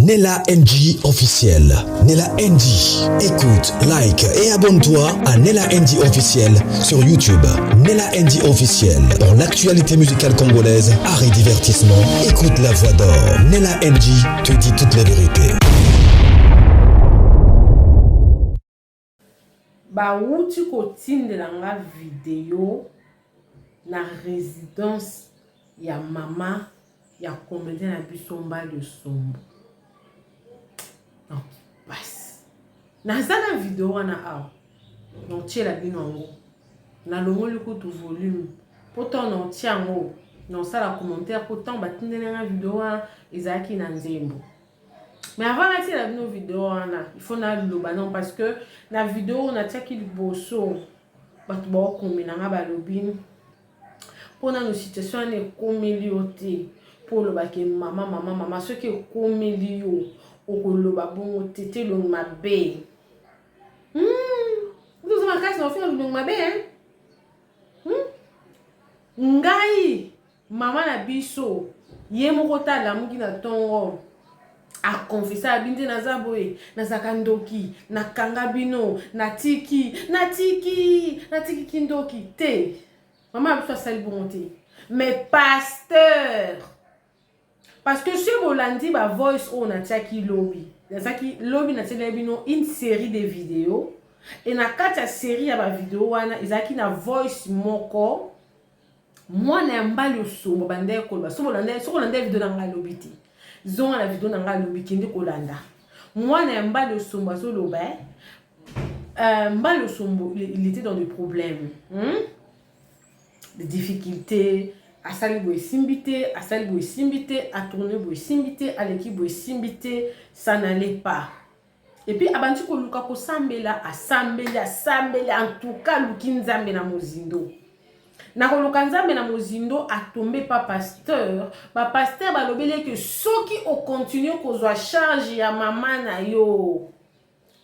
Nella NG officiel. Nella NG. Écoute, like et abonne-toi à Nella NG officiel sur YouTube. Nella NG officiel. Pour l'actualité musicale congolaise, art et divertissement, écoute la voix d'or. Nella NG te dit toute la vérité. Bauti kotindela nga vidéo na résidence ya mama ya comédien na biso Mbali Osombo. Non, passe. Naza na vidéo wana awa. Non tiela bino yango. Na longoli kutu volume. Pourtant non tiango. Non sala commentaire pourtant batindela nga vidéo wana ezaki na nzembo. Mais avant de tirer la vidéo, il faut le non parce que la vidéo on a tiré le bosso. Parce que comme il a balobine pour nos situations est comme milioté pour le bac maman ce qui est comme milio au le babon tété le mabé. Vous avez casse non faire le mabé ngai maman na biso yemokota la mugi na tongo a confessé à bindi na zaboe na zakandoki na kangabino na tiki kindoki te maman a besoin sali bonté mais pasteur parce que si bolandi ba voice on a taki lobby na tele bino une série de vidéos et na kata série ya ba vidéo wana izaki na voice moko moi na Mbali Osombo bande ko ba so bolanda vidéo na nga lobby te zonga la vidéo nanga lobi kindi kolanda mwana Mbali Osombo azoloba Mbali Osombo il était dans des problèmes des difficultés asali boye simbité a tourné boye simbité à l'équipe boye simbité ça n'allait pas et puis abanti ko luka ko sambela en tout cas luki nzambe na mozindo na koluka nzambe na mozindo a tombé pas pasteur ba pasteur balobele que soki o continue kozwa charge ya mama na yo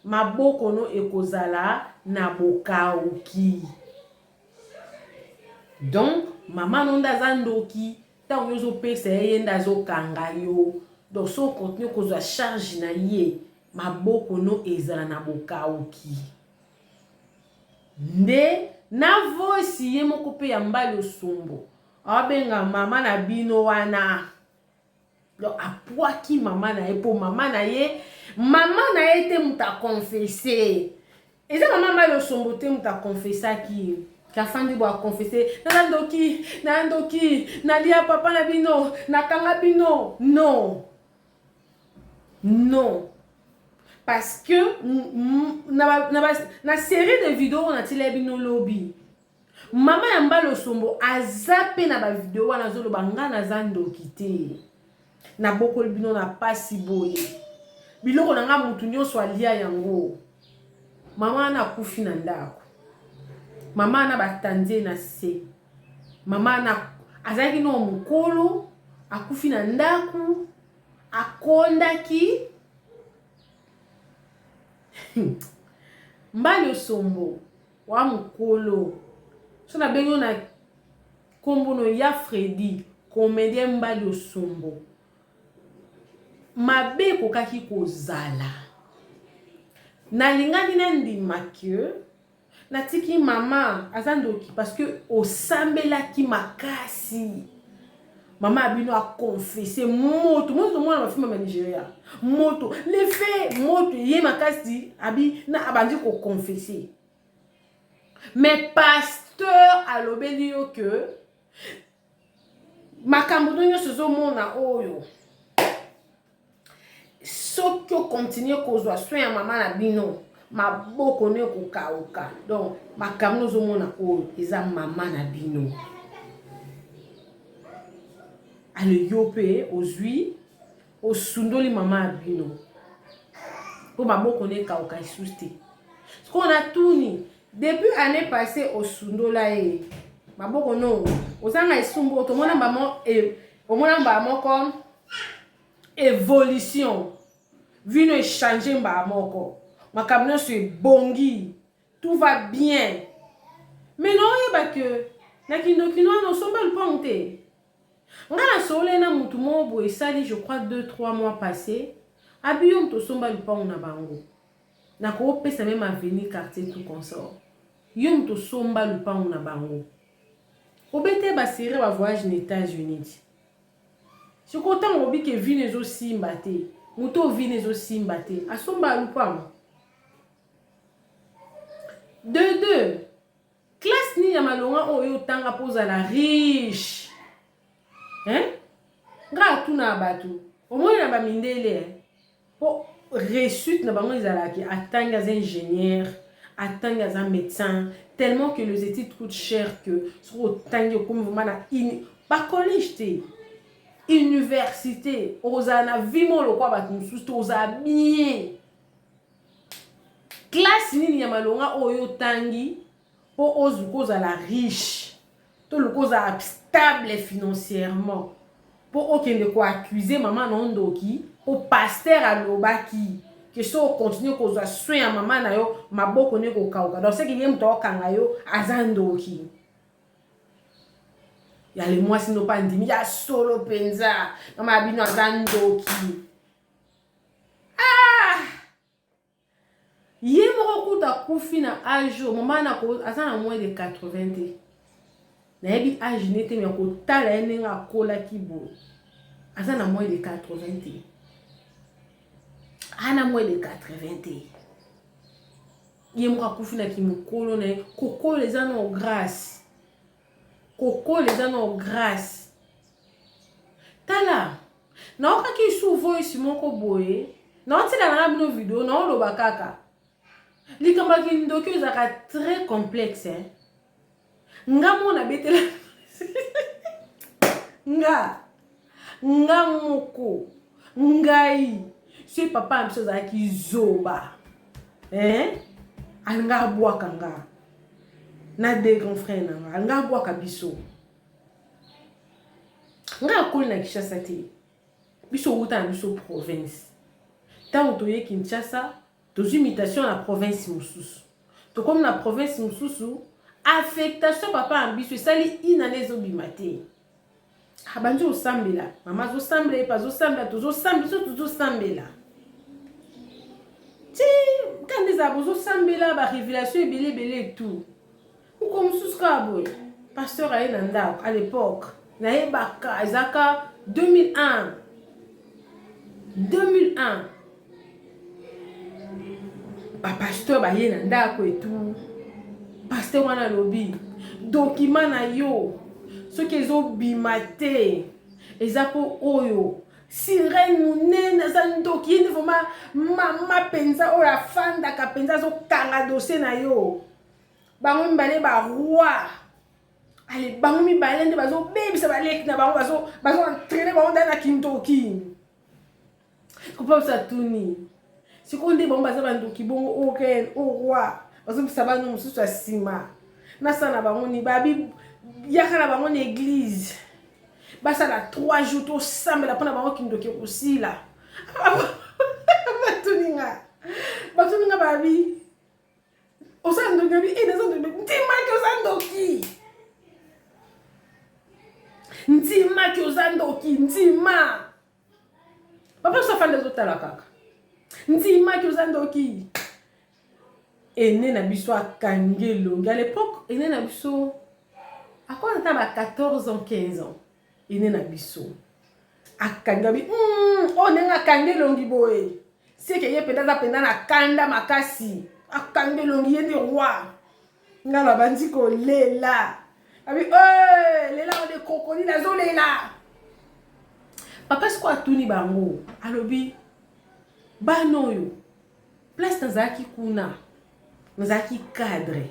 maboko no ekozala na bokauki donc mama no ndaza ndoki tango yozo pesa ye ndazo kanga yo donc so continue kozwa charge na ye maboko no ezala na bokauki nde na voice ye moko pe ya Mbali Osombo abenga mama na bino wana donc apwaki mama na ye po mama na ye te muta confesser eza mama Mbali Osombo te muta confesser ki kafandi bo a confesser na ndoki na lia papa na bino na kanga bino non parce que na série de vidéos on a tiré bino lobby mama ya Mbali Osombo azape na ba vidéo wana zoloba nga na zandoki te na boko bino na pasi boye biloko na nga mutu nyonso alia yango mama na kufi na ndako mama na batandie na se mama na azaki no mukolo akufi na ndako akondaki Mbali Osombo wa mukolo so na bengo na kombono ya Freddy comédien Mbali Osombo mabe kokaki kozala nalingaki na ndima ke natiki mama azandoki parce que osambelaki makasi mama abino a confessé moto mwana mafima ma Nigeria moto les faits moto ye makasi abi na abandi ko confesser mais pasteur alobeli yo que makambo donyo sozo mona oyo soki o continue kozwa soin ya mama na bino maboko ne kokauka donc makambo zo mona oyo eza mama na bino ale yope ozwi osundoli mama abino po maboko ne kauka isuste ce qu'on a tourné depuis année passée osundola e maboko no osanga isumbo to mona mbamo moko évolution vino échanger mbamoko makambo se bongi tout va bien mais non yeba que na kindokino no somba le ponte nga na sole na mutu mo bo esali je crois 2-3 mois passés abi yo moto somba lupango na bango na koopesa même avenir quartier tout consort yo moto somba lupango na bango obete basere ba voyage na États-Unis sikotango obi ke vi nezosimba te moto vi nezosimba te asomba lupango de deux classe ni ya malonga oyo tanga poza la riche hein nga tuna batu omoni na ba mindele po réussite na bango ezalaki atangi as ingénieur atangi as médecin tellement que les études coûtent cher que sur tangi comme vraiment na ba collège te université ozana vimo lokwa batu mususu oza bien classe nini ya malonga oyo tangi po ozukoza la riche to lukoza stable financièrement po okende ko accuser maman nondoki po pasteur alobaki que so continue kozwa soin ya maman na yo maboko ne ko kauka donc c'est que yem to kanga yo azandoki ya le moi sino pa ndimi ya solo penza mama bino azandoki ye moko kuta kufi na âge maman na ko azana moins de 80 na yebi âge nete me ko tala ene nga kola kibo azana moins de 80 ana moins de 80 ye moko kufi na kimukolo na koko les anos grâce koko les anos grâce tala na okaki sous voice moko boye na otila na bino video na oloba kaka likamba kindoki ezaka très complexe hein nga mona betela nga moko ngai si papa amso zaki zoba hein anga bwaka nga na des grands frères na anga bwaka biso nga akoli na Kinshasa te biso uta na biso province tant toye Kinshasa tos imitation na province mususu to comme na province mususu affectation papa ambiso sali inane zo bimate abanzi osambela mama zo sambela pa zo sambela tozo sambela ti quand les abozo sambela ba révélation belé tout ou comme suska boy pasteur Ayenanda à l'époque na ebaka ezaka 2001 ba pasteur ba Ayenanda ko et tout pasteur wana lobi document na yo ce que zo bimate ezapo oyo sirène munene zandoki ni vraiment mama penza o la fanda ka penza zo kanga dossier na yo bango mbale ba roi ale bango mi balende bazo bebisa balek na bango bazo entraîner bango dans la kintoki ko pa sa tuni sikonde bango baza bandoki bongo oken o roi bazo bisaba no mususu asima na sana bango ni babi yakala bango na église basa la 3 jours to sambela pona bango kindoki osila batuninga babi osandoki babi ntimaki ozandoki ntima papa safanda zotala kaka ntimaki ozandoki ene na biso akangelo à l'époque ene na biso akona ta ba 14 ans 15 ans ene na biso akangabi onenga kangelongi boye seke ye penda na kanda makasi akangelongi ye ndi roi ngala bandi ko lela abi lela on de crocodile azolela papa siko atuni bango alobi banoyo place tazaki kuna nazaki cadre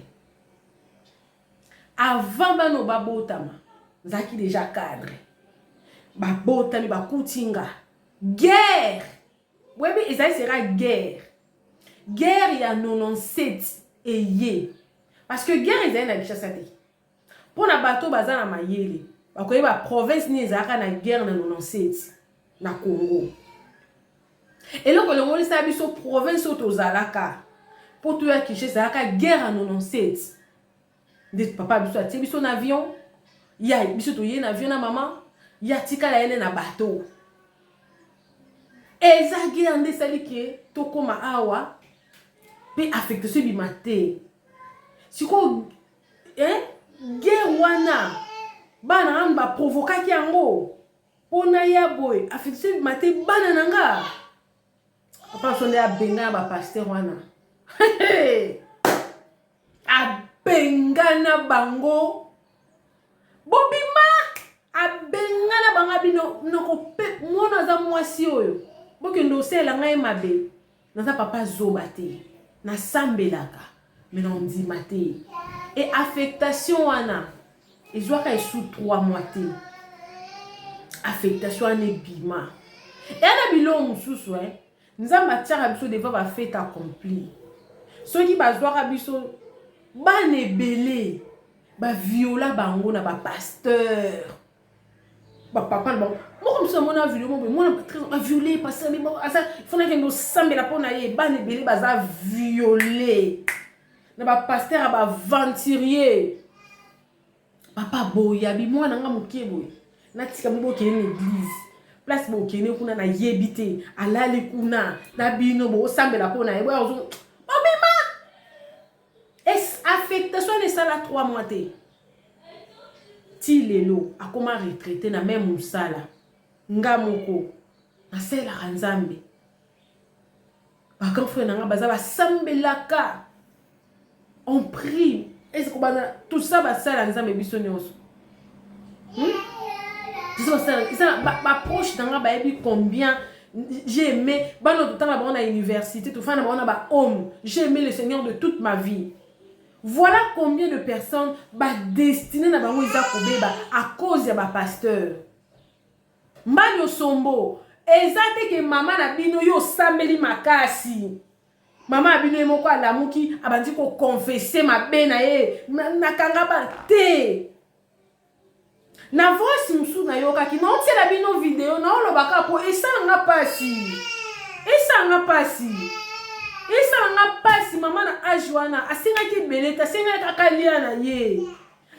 avant bano babotama nazaki déjà cadre babotami bakutinga guerre webi ezali sera guerre ya 97 eye parce que guerre ezali na Kinshasa te pona bato baza na mayele bakoyeba province ni ezalaka na guerre na 97 na Congo eloko longolisa biso province oyo tozalaka po toya Kinshasa ezalaka guerre ya 97 nde papa biso atie biso na avion ya biso toye na avion na mama ya tikala ene na bateau ezaki ya nde esali ke tokóma awa mpe affectation ebima te sikoyo guerre wana bana nanga baprovokaki yango mpona ya boye affectation ebima te bana na nga papa so nde abenga na bapaster wana abenga na bango bobima abenga na bango bino noko mwana aza mwasi oyo bokende osala ngai mabe naza papa zoba te nasambelaka me na ondima te e affectation wana ezwaka esu 3 mois te affectation wana ebima eya na biloko mosusu nzambe atiaka biso deva bafete accompli soki bazwaka biso bana ebele baviola bango na bapasteur bapapa na bango moko mosusu amona video moko mwana baviole pasteur fona kende osambela mpo na ye bana ebele baza viole na bapasteur ya baventurier papa boya bimwana nga mokie boye natika bokende na église place bokende kuna na yebi te alali kuna na bino bosambela mpo na ye boya ozo obima affectation esala 3 mois te ti lelo akoma retraité na même mosala nga moko nasalelaka nzambe bagrand frère nanga baza basambelaka on prie est-ce que bana tout ça basala nzambe biso nyonso baproche nanga bayebi combien j'ai aimé bano totanga bango na université tofana bango na bahomme j'ai aimé le Seigneur de toute ma vie. Voilà combien de personnes destinées na bango eza kobeba à cause ya pasteur. Mbani osombo eza te ke mama na bino yo sambeli makasi. Mama abino moko alamuki abandi ko confesser mabe na ye nakanga ba te. Na voice musu na yoka ki na otiela bino video na olobaka po esanga pasi. Esanga pasi. Esa nga pasi mama na âge wana asengaki beleta asengaki kaka lia na ye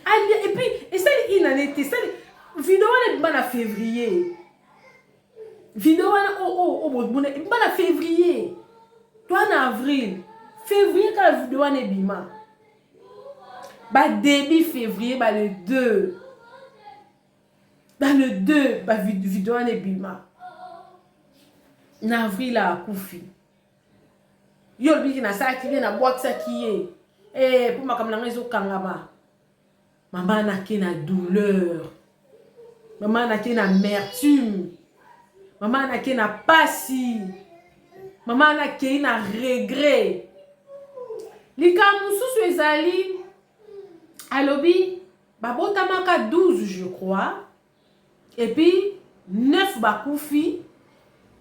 alia et puis esali inanete esali video wana ebima na février video wana bona ebima na février toi na avril février ka video wana ebima ba début février ba le 2 ba video wana ebima na avril a akufi yo biki na saki bien na boakisa kiye pour makamna ngezo kangaba mama na ke na douleur mama na ke na amertume mama na ke na pasi mama na ke na regret likamu susu ezali alobi babotamaka 12 je crois et puis 9 bakufi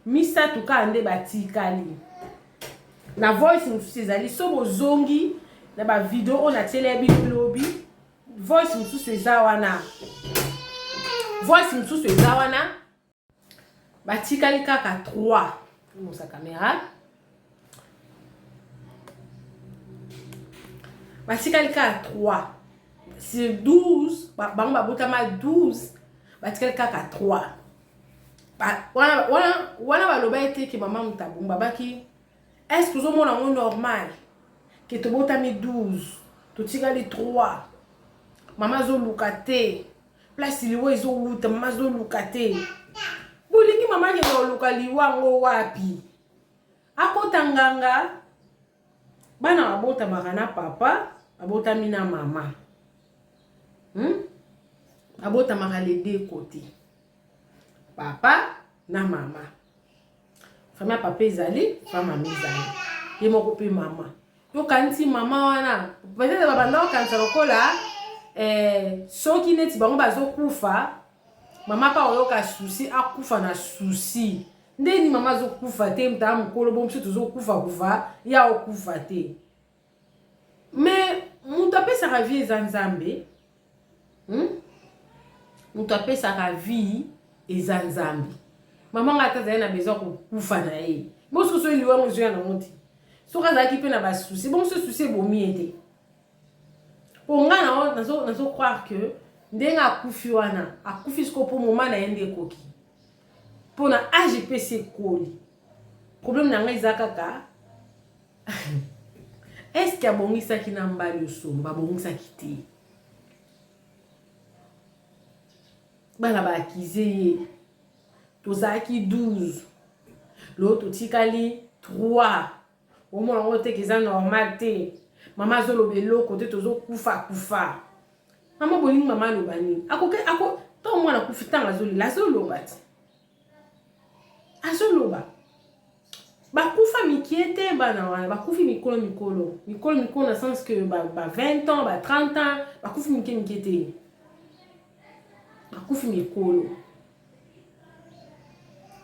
misa tuka ande batikali na voice mususu ezali so bozongi na ba video on a tele bilobi voice mususu eza wana batikali kaka 3 pour sa caméra batikali kaka 3 c'est 12 bango babotama 12 batikali kaka 3 wana baloba ete ke mama mutabumba baki est-ce que vous avez normal que tu as 12, tu as 3, maman zo lukate, place liwa zo luta, maman zo lukate. Buliki maman ke zo lukaliwa ngo wapi. Ako tanganga, bana abota magana papa, abota mina mama. Abota magale de côté. Papa na mama. Fama papa ezali, fama mizali. Ye moko pe mama. Yo kanti mama wana, peut-être babanda kanza lokola soki neti bango bazokufa, mama pa oyoka souci akufa na souci. Ndeni mama zokufa te mta mukolo bomso tuzokufa ya okufa te. Mais mutu apesaka vie eza nzambe. Mutu apesaka vie eza nzambe. Maman ngata zana besoin kufa na ye. Bosko so liwa mozo na monti. So kaza ki pe na ba souci. Bon ce souci bomi ete. Pour nga na nazo croire que ndenga akufi wana, akufi sko pour moment na yende koki. Pour na AGPC koli. problème na ngai kaka est-ce qu'il y a bongisaki na mbali osomba bongisaki te bana ba akize ye tozaki 12 l'autre tikali 3 au moins on te keza normal te mama zolobe loko te tozo kufa mama bolingi mama lobani ako to mwana kufitanga la zoloba te azoloba bakufa mikiete bana wana bakufi mikolo na sens que ba 20 ans ba 30 ans bakufi mikiete bakufi mikolo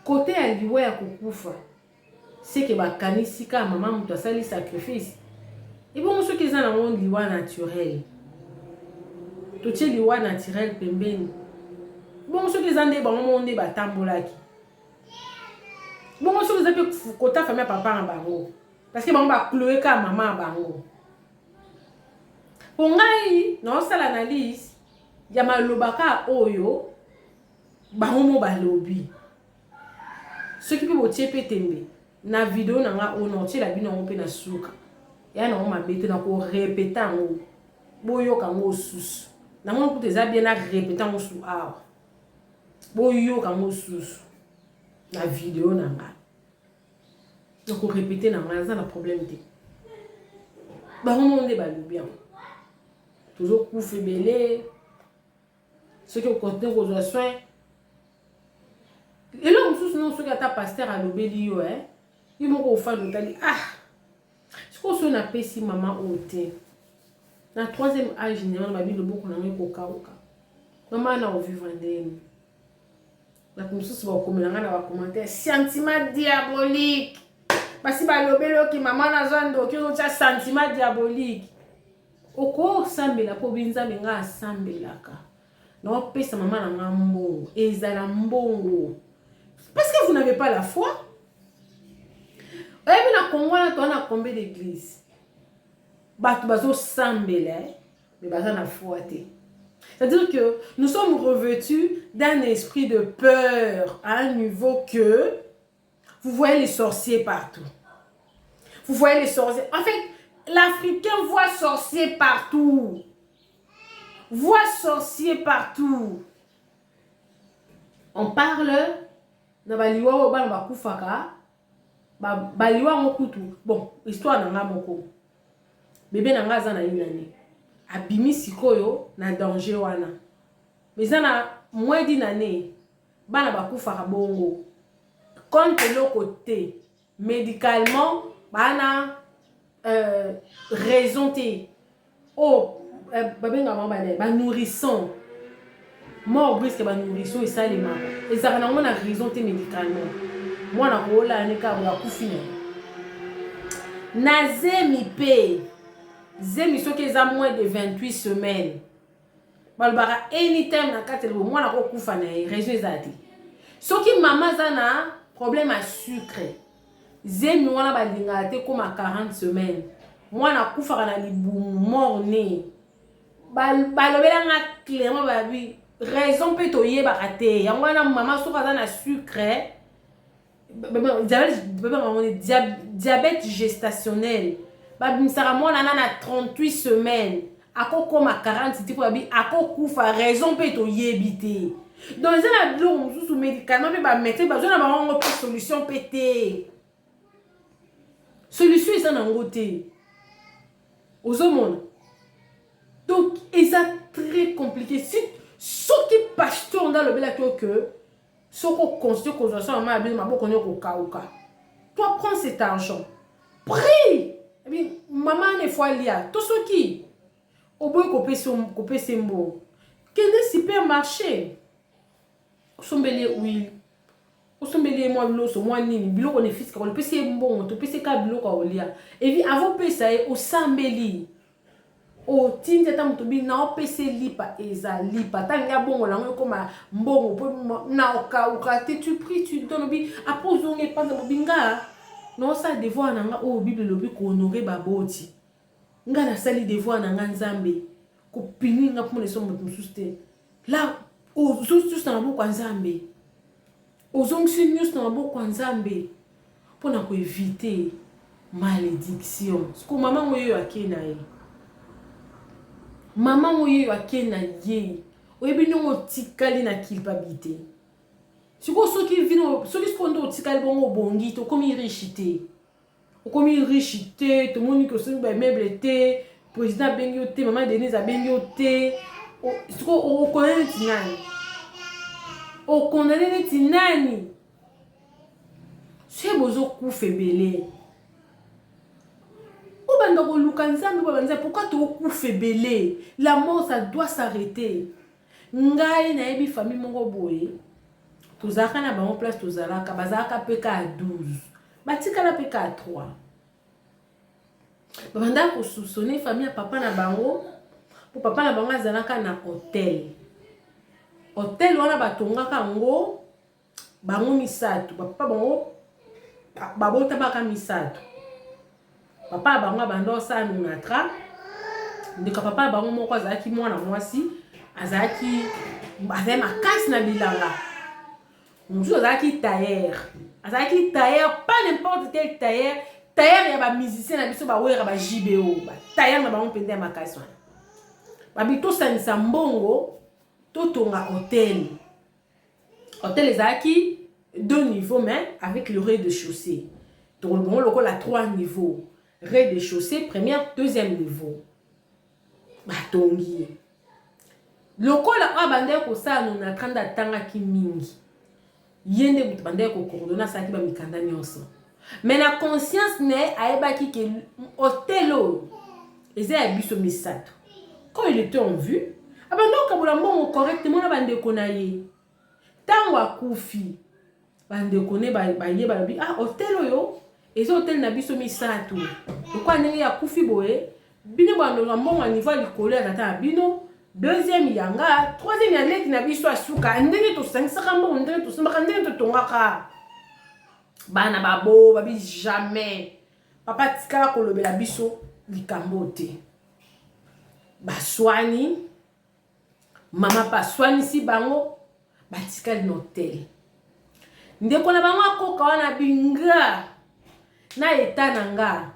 côté ya liwa ya kukufa c'est que bakanisi ka mama mutu asali sacrifice et bon ceux qui ont un liwa naturel totie liwa naturel pembeni bon ceux qui ont des bango monde batambolaki bon ceux qui ont kota famille papa en bango parce que bango ba clouer ka mama bango pongai non ça l'analyse ya malobaka oyo bango balobi ceux qui peuvent tirer tembe na vidéo na nga ono tie la bino pe na suka ya na ma bete na ko répéter ngo boyo ka ngo susu na mo ko teza bien na répéter ngo su awa boyo ka ngo susu na vidéo na nga na ko répéter na nga ça na problème te ba mo ndé ba bien toujours coup fébélé ceux qui ont compté aux soins et là on sous non ceux qui a ta pasteur à l'obélio ils m'ont offert le tali je crois que on a payé maman au thé na troisième âge général ma vie de beaucoup na koka maman na vivre ndeni la commission va comme na va commenter sentiment diabolique parce que ba lobelo ki maman na zando ki on sentiment diabolique oko sambela po binza menga sambelaka na pesa maman na mbongo ezala mbongo parce que vous n'avez pas la foi. Et bien, on a combien d'églises? Bato sambela, mais bato na foi. C'est-à-dire que nous sommes revêtus d'un esprit de peur à un niveau que vous voyez les sorciers partout. Vous voyez les sorciers. En fait, l'Africain voit sorciers partout. Voit sorciers partout. On parle na baliwa ba bakufaka. Baliwa ngokutu bon histoire na nga moko bébé na nga za na yinani abimi sikoyo na danger wana mais na moins d'une année bana bakufa bongo compte le côté médicalement bana raison te babenga mama ba nourrisson mort brusque ba nourrisson et ça les maman et ça na ngona raison te médicalement moi na kola ne ka ba kufina na zemi pe zemi soki za moins de 28 semaines balbara anytime na katelo moi na ko kufa na raison ezati soki mama za na problème à sucre zemi wana balinga te comme à 40 semaines moi na kufa na libumu morne balobela nga clairement babi raison peut toyeba kate yango na mama soka za na sucre diabète gestationnel babimsaka na 38 semaines ako comme à 40 tipo abi ako kufa raison peut toyebi te donc ça na bilo sous médicament pe ba médecin ba zona ba ngo solution pété solution ça na ngote ozomona donc c'est très compliqué si ce qui pasteur dans le bel que ce qu'on construit qu'on soit ma bien ma beaucoup ko kauka toi prends cet argent prie et bien maman ne fois lia tout ce qui au bout couper sembo quel supermarché sombele huile sombele moi loso moi nini biloko ne fisika ko pese mbongo to pese ka biloko olia et puis avant pesa e o sambeli o tinte ta mutubi na o pese lipa eza lipa tanga bongo la ngoma mbongo po na oka tu pries tu donnes bi apose on est pas dans binga non ça devoir na o bible lobi ko honorer baboti nga na sali devoir na nga nzambe ko pini nga pour les sommes mususte là o juste na bo kwa nzambe o zongi news na bo kwa nzambe pour éviter malédiction. Ce que maman moyo akena ye. Maman moyo akena ye. Oyebi no tikali na culpabilité. Siko soki vino soki skondo tikali bongo bongi to komi richité. Komi richité, to moni ko so ba meuble té, président bengi té, maman Denise a bengi té. Siko o connaît tinani. O connaît tinani. C'est bozo ku febele. Ou bandoko lukanzambi banza pourquoi tu ku febele? La mort ça doit s'arrêter. Ngai na yebi famille mongo boye. Tozaka na bango place tozalaka bazaka peka à 12. Batika la peka à 3. Banda ko soupçonner famille papa na bango. Pour papa na bango azalaka na hôtel. Hôtel wana batongaka ngo bango misato. Papa bango babota baka misato. Papa bango bando sa minatra. Ndeka papa bango moko azalaki mwana mwasi, azalaki avec makasi na bilanga. Monsieur azalaki tailleur. Azalaki tailleur, pas n'importe quel tailleur. Tailleur ya ba musicien na biso ba wera ba JBO. Ba tailleur na bango pende makasi wana. Ba bito sanisa mbongo to tonga hôtel. Hôtel ezalaki 2 niveaux mais avec le rez-de-chaussée. Donc bon local a 3 niveaux. Rez-de-chaussée, premier, deuxième niveau. Batongi. Local a bandé ko sa no na kanda tanga ki mingi. Yende bandé ko coordonna sa ki ba mikanda nyonso. Mais la conscience ne aeba ki ke hôtelo. Eza ya biso misato. Quand il était en vue, abando kabula mbongo correctement na bandé ko na ye. Tango akufi. Bandé ko ne ba ye ba bi ah hôtelo yo. Et hôtel na biso misato. Pourquoi ndenge ya kufi boye? Bino bando na mbongo niveau likolo ya tata bino. Deuxième yanga, troisième yanga qui na biso asuka. Ndenge to 500 mbongo ndenge to simba ndenge to tongaka. Bana babo babi jamais. Papa tika kolobela biso likambo te. Baswani. Mama paswani si bango batika l'hôtel. Ndeko na bango akoka wana binga. Na eta nanga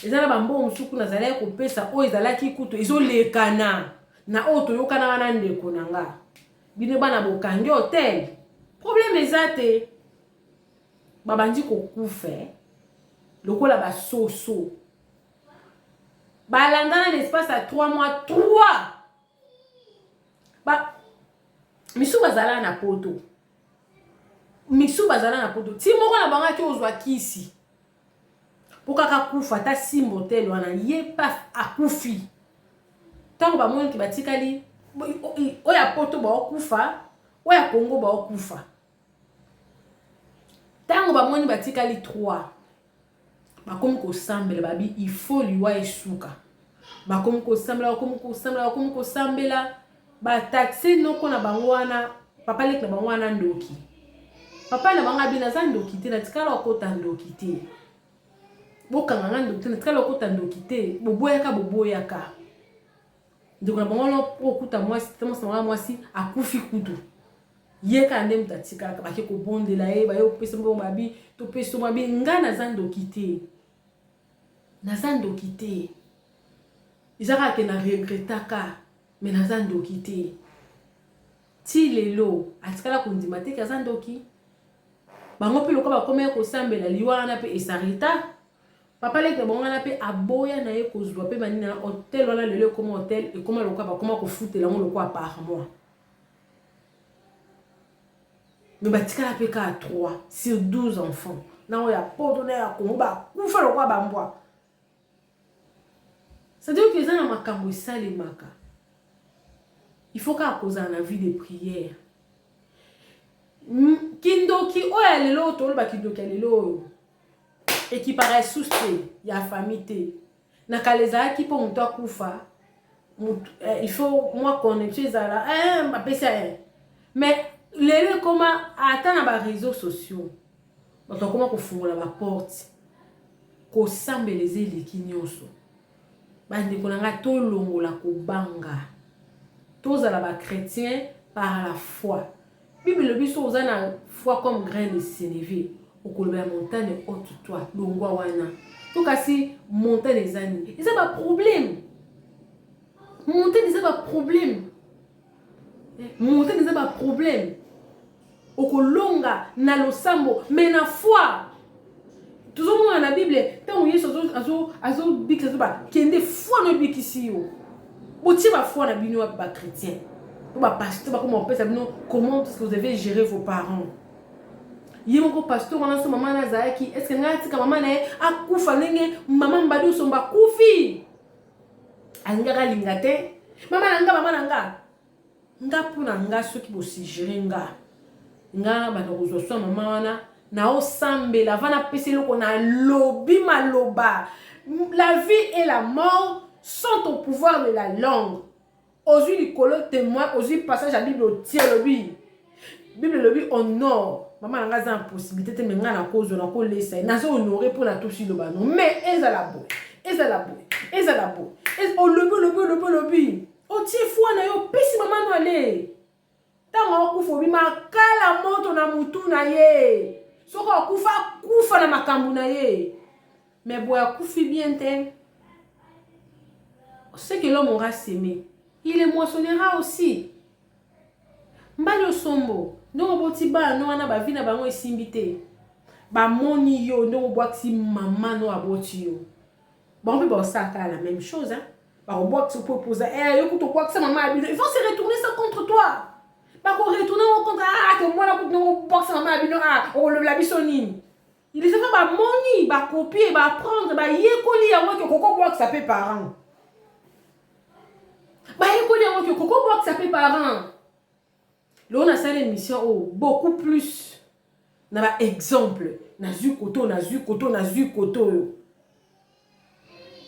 ezala bambo musuku nazala ko pesa o ezalaki kutu ezolekana na oto yokana wana ndeko nanga bine bana bokangi hotel problème ezate babandi ko kufe lokola ba soso balandana l'espace à 3 mois 3 ba misu bazala na poto ti moko na banga ki ozwa kisi Pourquoi kufa ta simbo tel wana ye pas akufi. Tango ba moni ki batikali oya poto ba okufa, oya Congo ba okufa. Tango ba moni batikali 3. Ba komi ko sambela babi il faut liwa esuka. Ba komi ko sambela ba taxi noko na bango wana papa lek na bango wana ndoki. Papa na banga bina za ndoki te na tikala okota ndoki te. Bokanga ngando tena tikala okota ndoki te boboyaka ndiko na bango okuta mwasi temo sama mwasi akufi kutu yeka ndem tatika ka bake ko bondela ye ba yo pesa mbo mabi to pesa mabi ngana za ndoki te izaka ke na regretaka mais na za ndoki te ti lelo atikala kondima te ka za ndoki bango pe lokoba komé ko sambela liwana pe esarita papa lek na bonga na pe aboya na ye kozwa pe bani na hôtel wana lelo comme hôtel et comment lokoba comment ko foutela ngo lokwa par mois mais batika la pe ka 3 sur 12 enfants na o ya poto na ya Congo ba kufa lokwa ba mbwa ça veut dire que ça na makambo sale maka il faut ka koza na vie de prière kindoki oya lelo toloba kindoki lelo et qui paraît soucié ya famille na kaleza ki po mto akufa il faut moi connecter ça là ba pesa mais lelo comment atana ba réseaux sociaux ba comment ko fungola ba porte ko sambeleze leki nyonso ba ndeko nanga to longola ko banga tozala ba chrétien par la foi Bible biso ozana foi comme grain de sénévé okoloba ya montagne haute toi longwa wana to kasi montagne ezani eza ba problème montagne eza ba problème montagne eza ba problème okolonga na losambo mais na foi tozomona na bible ntango yesu azobikisa azoba kende foi no ebikisi yo botie bafoi na bino ya bachrétien to bapasteur bakoma kopesa bino comment est-ce que vous devez gérer vos parents ye moko pasteur wana so mama na azalaki est ce que ngai atika mama na ye akufa ndenge mama mbadi osomba akufi alingaka alinga te mama na nga mpona nga soki bosigere nga banda kozwa so mama wana na osambela vana pesi eloko na lobi maloba la vie et la mort sont au pouvoir de la langue ozwi likolo témoin ozwi passage ya bible otie lobi bible lobi honore mama na nga za impossibilité te me nga na kozwa na kolesa nazo honore mpona tosi loba no mais ezala boye olobi otie foi na yo pesi mama no ale ntango akufa obima kala moto na mutu na ye soki akufa na makambo na ye mais boye akufi bien te ce que l'homme aura semé il le moissonnera aussi mbali osombo ndongo boti bana wana bavi na bango esimbi te bamoni yo ndongo bwakisi mama no aboti yo bango mpe baosaka la même chose hein bakobwakisa opopoza yo kuta obwakisa mama abino ils vont se retourner ça contre toi bakoretourner contre te mwana kuta ndongo obwakisa mama abino okolobela biso nini ils vont bamoni bakopie baprendre bayekoli yango ke kokobwakisa mpe parent bayekoli yango ke kokobwakisa mpe parent Là, on a ça l'émission beaucoup plus. On a exemple. Nazu koto.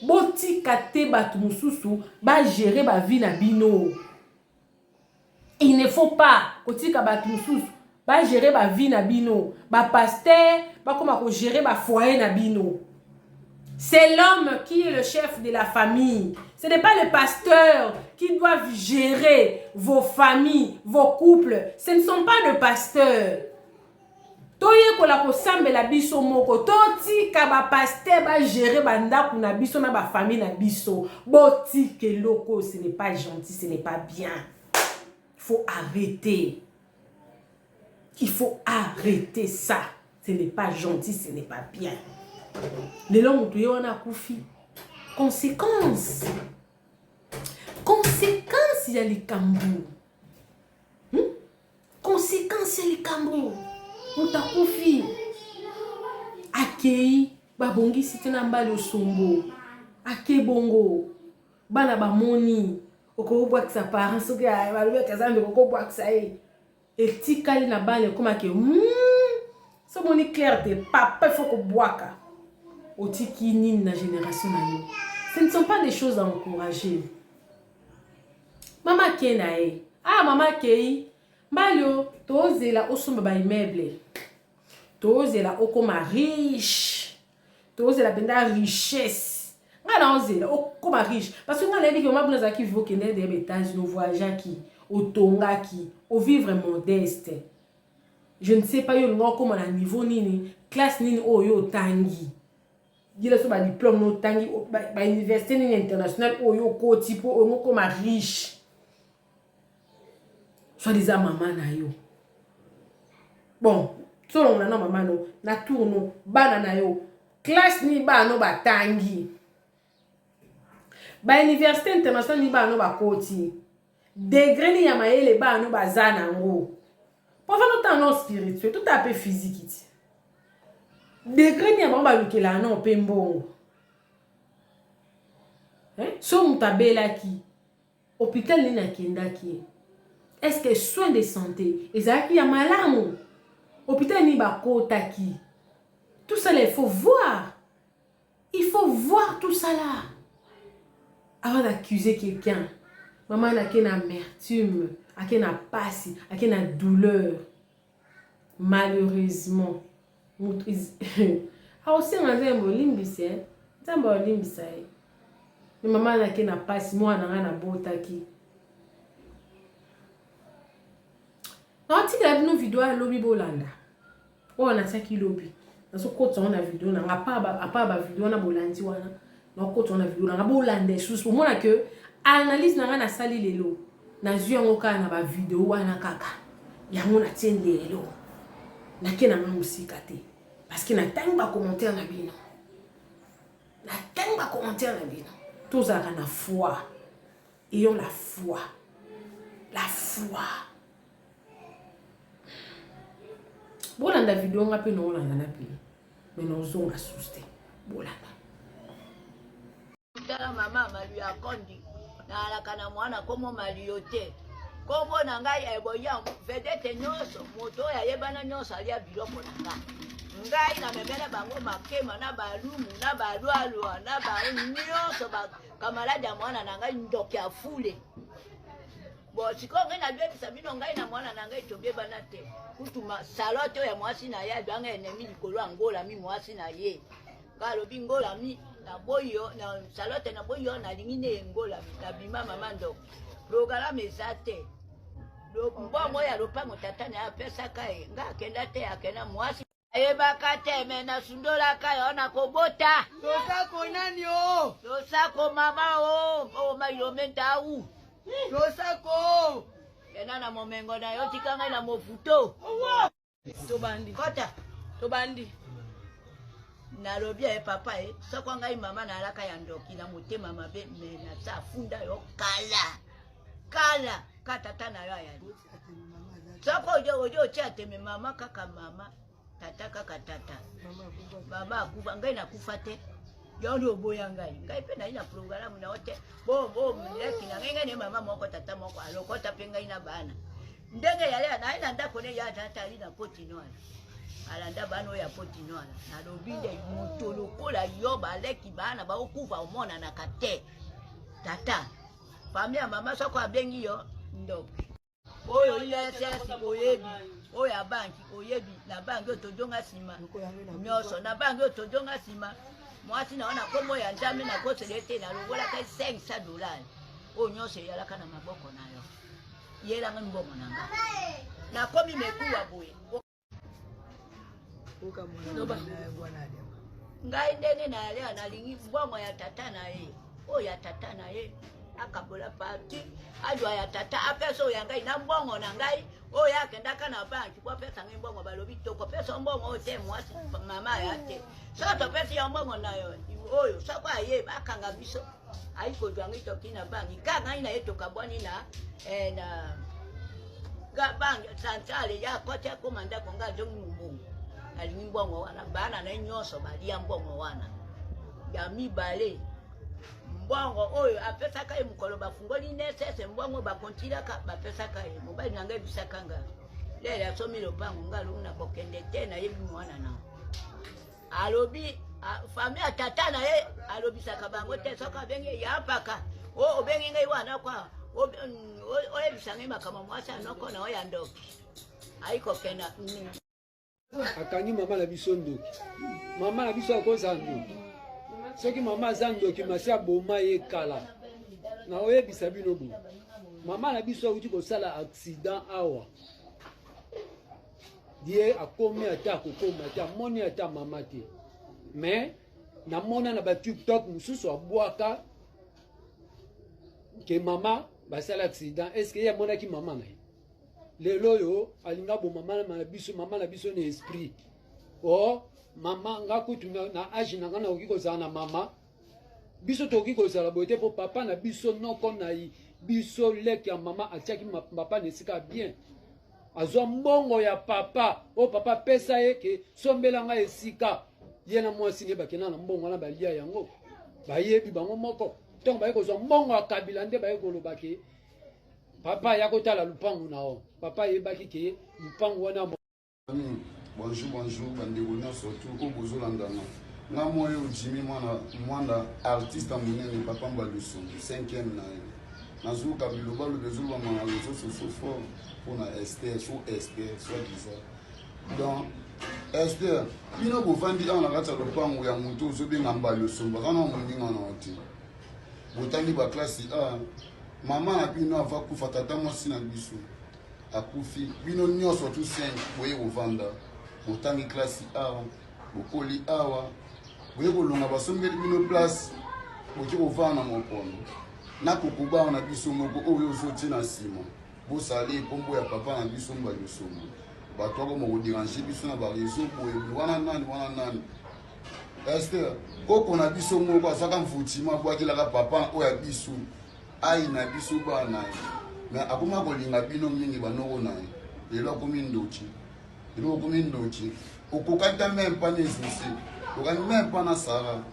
Boti kate batu mususu ba gérer ba vie na bino. Il ne faut pas koti ka batu mususu ba gérer ba vie na bino. Ba pasteur ba comment ko gérer ba foyer na bino. C'est l'homme qui est le chef de la famille. Ce n'est pas le pasteur qui doit gérer vos familles, vos couples. Ce ne sont pas le pasteur. Toye kola ko sambela biso moko. Toti ka ba pasteur ba gérer ba ndaku na biso na ba famille na biso. Boti ke loko, ce n'est pas gentil, ce n'est pas bien. Il faut arrêter. Il faut arrêter ça. Ce n'est pas gentil, ce n'est pas bien. Les longs tu on a koufi. Conséquence il y a les cambous. Conséquence il y a les cambous. On t'a koufi. Akei babongi site na mbali osombo. Ake bongo. Bana ba moni. Okobwa kisa parents soki ba lobe kazande okobwa kisa etikali na bale koma ke so moni clair te papa faut ko boaka. Otiki nini na génération na yo. Ce ne sont pas des choses à encourager. Maman kenae. Maman kei. Malio, tozela osomba ba immeuble. Tozela okoma riche. Tozela benda richesse. Ngana ozela okoma riche. Parce que ngana dit que ma blanza ki vivre kende des étages no voyager qui otonga qui au vivre modeste. Je ne sais pas yo ngoko na niveau nini, classe nini oyo tangi. Il a son diplôme no tangi ba université internationale oyo ko tipo ongo comme riche soit disant maman na yo bon selon na maman no na tourno bana na yo classe ni ba no ba tangi ba université internationale ni ba no ba koti degré ni ya mayele ba no ba zana ngo pour faire notre non spirituel tout à peu physique. Degré ni abamba lukela na opembongo. So mutabela ki hôpital ni na kendaki. Est-ce que soins de santé ezaki ya malamu? Hôpital ni bakota ki. Tout ça là, il faut voir. Il faut voir tout ça là. Avant d'accuser quelqu'un. Maman n'a qu'une amertume, a qu'une passe, a qu'une douleur. Malheureusement. Aussi nzembo limbise nzembo limbisa ni mama na ke na pasi mwana na botaki na tika bino video lobi bolanda o na saki lobi naso kota on a vidéo na ngapa ba vidéo na bolandi wana na kota on a vidéo na bolande sous pour moi que analyse na na sali lelo na zui yango kaka na ba vidéo wana kaka yango na tiende lelo na ke na musika te parce que na tangi ba commentaire na bino na tangi ba commentaire na bino tous à la foi ayons la foi bolanda vidéo nga pe no olanda na pe mais no zonga suste bolanda tala mama malu ya kondi na alaka na mwana komo maliote kombo na ngai eboya vedete nyonso moto ya yebana nyonso alia biloko na ngai na memela bango makema na balumu na balwalwa na ba nyonso ba kamarade ya mwana na ngai ndoki afule bo siko ngai na bebisa bino ngai na mwana na ngai tobebana te kutuma salote ya mwasi na ye banga enemi likolo angola mi mwasi na ye ngalo bingola mi na boyo na salote na boyo na lingine ngola na bima mama ndo logala mesate do mbongo ya lopango tata na pesa kai nga kenda te akena mwasi ayebaka te mena sundola kai ona kobota Tosako nani o? tosako mama o mayo menta u Tosako! kena na momengo na yo tikanga na mofuto tobandi kota tobandi na lobia papa soko ngai mama na alaka ya ndoki na motema mabe me na sa funda yo kala katata na yo ya soko ojo chateme mama kaka mama tata kaka tata mama akufa ngai na kufa te yo ndo boya ngai pe na ina program na wote bo mleki na ngai ne mama moko tata moko alokota pe ngai na bana ndenge yale na ina ndako ne ya tata ina poti noana alanda bano ya poti noana na lobinde moto lokola yo baleki bana ba okufa omona na kate tata famia mama soko abengi yo ndo oyo ile sesi oyebi oya banki oyebi na banki otojonga sima nyoso na banki otojonga sima mwasi naona komo ya njame na koselete na lobola kai $500 o nyoso yalaka na maboko nayo yela ngani mbongo nanga na komi mekuwa boye ngai ndenge na leo na lingi mbongo ya tata na ye o ya tata na ye akabola parti ajwa ya tata apeso ya ngai na mbongo na ngai o ya kendaka na banki kwa pesa ngai mbongo balobi toko pesa mbongo o te mwasi mama ya te sato pesa ya mbongo na yo oyo sako aye akanga biso aiko jwangi toki na banki kanga ina yeto kabwani na ga banki centrale ya kocha komanda konga jongi mbongo ali mbongo wana bana na nyoso bali ya mbongo wana ya mibale mbongo oyo apesa kai mukolo bafungoli nesese mbongo bakontira ka bapesa kai mobali nanga bisakanga lele asomi lopango ngalo na bokende tena yebi mwana na alobi famia tata na ye alobi saka bango te soka benge ya paka o benge ngai wana kwa o ebisange makama mwasa noko na oya ndoki aiko kena akangi mama na biso ndoki mama na biso akoza ndoki soki mama aza ndoki masi aboma ye kala na oyebisa bino bo mama na biso akuti kosala accident awa die akomi ata akokoma te amoni ata mama te mais namona na batiktok mosusu abwaka ke mama basala accident est ce que ye amonaki mama na ye lelo oyo alinga bo mama na biso na esprit o mama nga kutu na age na nga nakoki kozala na mama biso tokoki kozala boye te mpo papa na biso noko na biso leki ya mama atiaki papa na esika bien azwa mbongo ya papa o papa pesa ye ke sombela nga esika ye na mwasi ne bakenda na mbongo wana balia yango bayebi bango moko ntongo baye kozwa mbongo ya kabila nde baye koloba ke papa ya kotala lupangu na o papa yebaki ke lupangu wana bonjour bandeko nyonso tuko bozolandana nga moyo Jimmy mwana artiste monene papa Mbalusumbu 5e na ye nazuka biloba lobezuba na réseaux sociaux fort mpona Esther so Esther soit disant donc Esther bino bovandi awa na kati ya lopango ya moto ozobenga Mbalusumbu kana moninga na te botangi baklasi a mama na bino ava kufa tata mwasi na biso akufi bino nyonso tu 5 boye kovanda motangi klasi a okoli awa boye kolonga basombeli bino place boki kovaa na mokondo nakokoba na biso moko oyo ozoti na nsima bosali nkombo ya papa na biso mbalisombo bato ako mokoderange biso na bareseau boyebi wana nani ester koko na biso moko azaka mfutima abwakilaka papa oyo ya biso ai na biso bana ye me akoma kolinga bino mingi banoko na ye lelo akomi ndoki okokata mempa na ezisi okani mempa na sara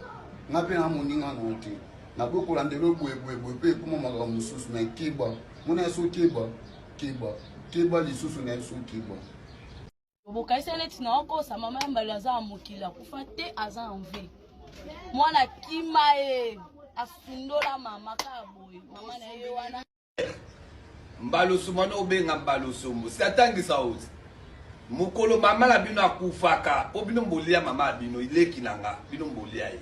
nga mpe na moninga na te nakokola ndelo boyeboyeboye mpe ekoma makambo mosusu na keba mona yeso keba lisusu na yeso keba bokaisa neti na okosa mama ya mbala aza mokili akufa te aza enve mwana kima ye asundola mama kaka boye mama na ye wana mbalosomo na obenga mbalosomo siatangisa oti mokolo mama na bino akufaka po bino mbolia mama bino ileki nanga bino mbolia ye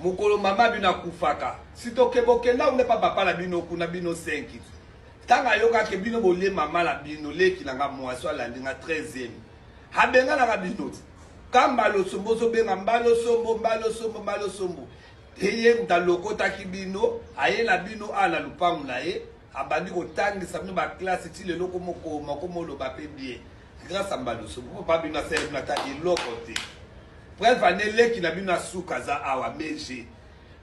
mokolo mama bino akufaka sitokebokenda une pa papa na bino kuna bino 5 tanga yoka ke bino bolie mama la bino leki nanga mwaso alandi nga 13e habenga nanga bino kamba lo sombo zo benga mbalo sombo eye ndalokota ki bino aye la bino ala lupangu na ye abandi kotangisa bino ba classe ti lelo komo lo ba pe bien grâce à mbalo sombo pa bino sa bino ta eloko te preuve aneleki na bino asuka za awa meje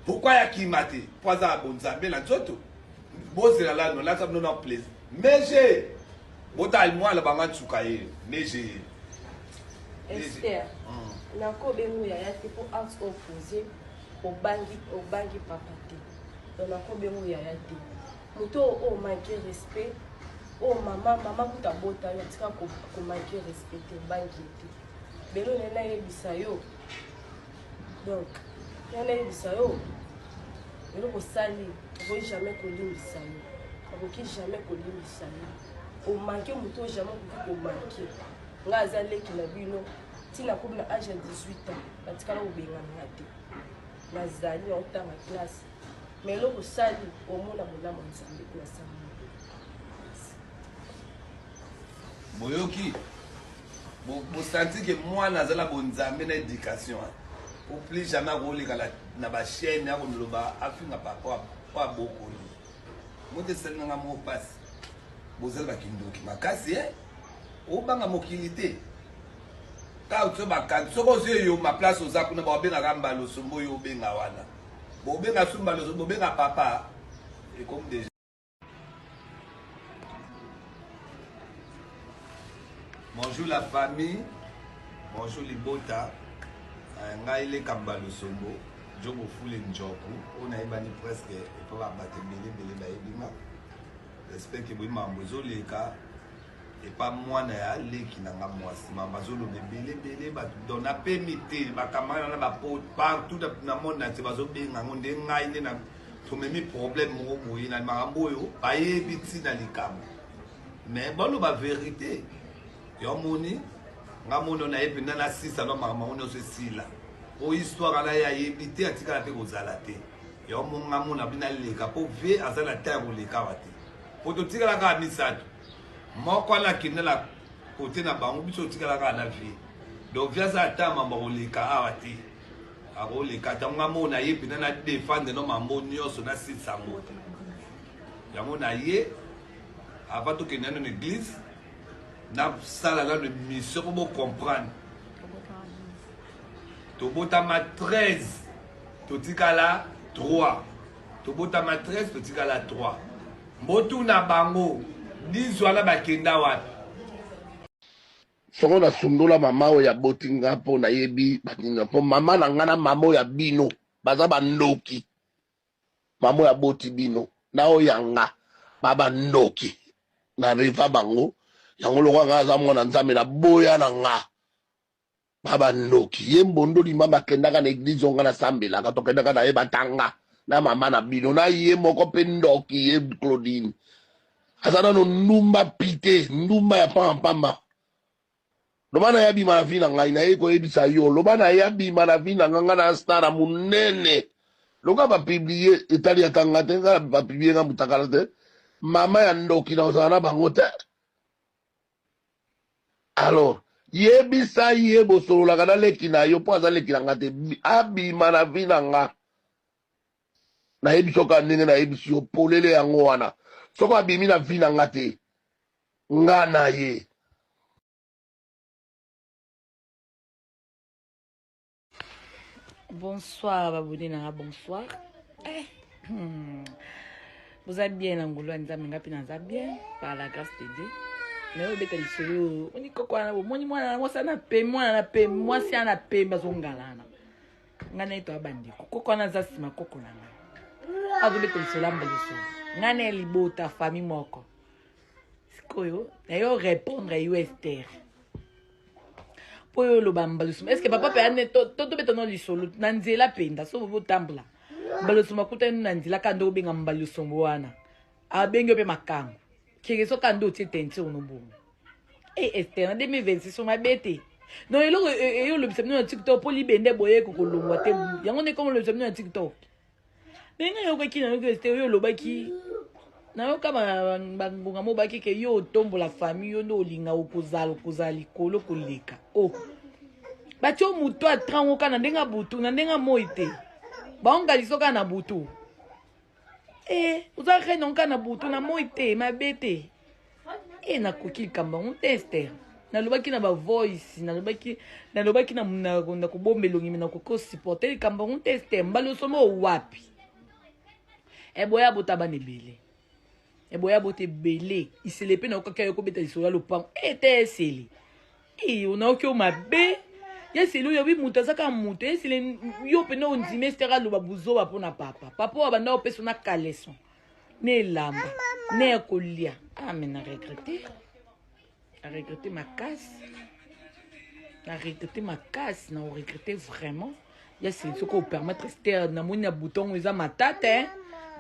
pourquoi ya kimate poza abonzambe na nzoto bozela lano lata bino na plaisir meje bota mwana banga tsuka ye meje Esther nako bengu ya yate pour acte opposé au bangi papa te donc nako bengu ya yate moto o manquer respect o mama kuta bota yo tika ko manquer respect te bangi te belo nena yebisa yo donc nena yebisa yo belo ko sali ko jamais kolimbisa yo akoki jamais kolimbisa yo o manquer moto jamais ko manquer nga azaleki na bino tina komi na age ya 18 ans batikala kobengana te nazali otanga classe me eloko osali omona molamo nzambe kuna sama boyoki bosanti ke mwana azala bonzambe na éducation po plus jamais akoleka na bachaine akololoba afinga papa po abokoli moto esali nanga mo pasi bozali bakindoki makasi obanga mokili te ka oto bakangi soko ozwi yo ma place oza kuna babengaka mbalo sombo oyo obenga wana bobenga su mbalo sombo bobenga papa ekomi deja bonjour la famille bonjour libota ngai leka mbalo sombo jobo fule njoku oyo nayebani presque epo babato ebele bayebinga respect ke boyi mambo ezoleka epa mwana ya leki nanga mwasi mama zoloba ebele bato donc napemi te bakamana na bapote partout na monde na te bazobenga ngo nde ngai nde na tomemi problème moko boye na makambo oyo bayebi ntina likambo mais baloba vérité yo moni nga moni oyo nayebi nda na sisa no makambo ngo nyonso esila oyo histoire ana ye ayebi te atikala mpe kozala te yo monga mona bino aleka mpo vie aza na ta ya koleka wa te po totikala kaka misato moko wana akendela kote na bango biso otikala kaka na vie donc vie aza ata mambo akoleka awa te akoleka ntango nga mona ye mpena na defendre no mambo nyonso na sisango yango na ye ava tokende nano na église nasala nano mission po bocomprendre tobotama 13 totikala 3 tobotama 13 totikala 3 mbotu na bango 10 wana bakenda wapi soko nasundola mama oyo aboti nga mpo nayebi batinga mpo mama na nga na mama oyo ya bino baza bandoki mama oyo aboti bino na oyo ya nga babandoki na reva bango yango lokwa nga aza mwana nzambe na boya na nga babandoki ye mbondoli mama akendaka na eglize onga nasambelaka tokendaka na ye batanga na mama na bino na ye moko mpe ndoki ye Claudine aza nano ndumba pite ndumba ya pampamba loba na ye abima na vi na ngai na ye koyebisa yo loba na ye abima na vi na nga nga na stara monene loka bapiblie etali ya kanga te nga bapiblie nga mutakala te mama ya ndoki na ozala na bango te alors yebisa ye bosololaka na leki na yo mpo aza leki na nga te abima na vi na nga nayebi soka ndenge nayebisi yo polele yango wana soki abimi na vi na nga te nga na ye. Bonsoir babudi nanga bonsoir. Vous êtes bien Angoulou nzambe ngapi naza bien par la grâce de Dieu. Mais vous beta lisolo oni kokwana moni mwana mwasa na pe mwasi ana pe bazongalana. Ngana ito abandi kokwana za sima kokolanga. Azo beta lisolo mbaliso. Ngana libota famille moko. Sikoyo na yo répondre yo Esther. Poyo lo bambalusuma. Est-ce que papa pe ane toto beto no lisolo nanzela penda so bo tambula. Balusuma kuta nanzela kando benga mbalusumbo wana. Abengo pe makango. Kike so kando ti tense onobo. Esther na 2026 ma bete. Non yo lo bisabino na TikTok poli bende boye ko kolongwa te. Yango ne comme lo bisabino na TikTok. Nenga yo ko kina yo Esther yo lo baki. Na yo kama bangunga mo baki ke yo tombo la famille yo no linga okuzali kolo koleka. Oh. Bacho muto atrango kana ndenga butu na ndenga moite. Baonga lisoka na butu. Uza khena onka na butu na moite mabete. Na koki kamba on tester. Na lobaki na ba voice, na lobaki na kubombelongi na ko supporter kamba on tester mbalo somo wapi. Boya botaba nebele. Boya bote belé, il se lepe na okaka yoko beta isola lopang. Teseli. Ona okyo mabe. Yeseli yo bi muta saka muta. Yeseli yo pena on dimestera lo babuzo ba pona papa. Papa wa banda opeso na kaleson. Ne lamba, ne kolia. Mais na regretter. A regretter ma casse. Na regretter ma casse, na regretter vraiment. Yeseli soko permettre Esther na moni na bouton eza matata.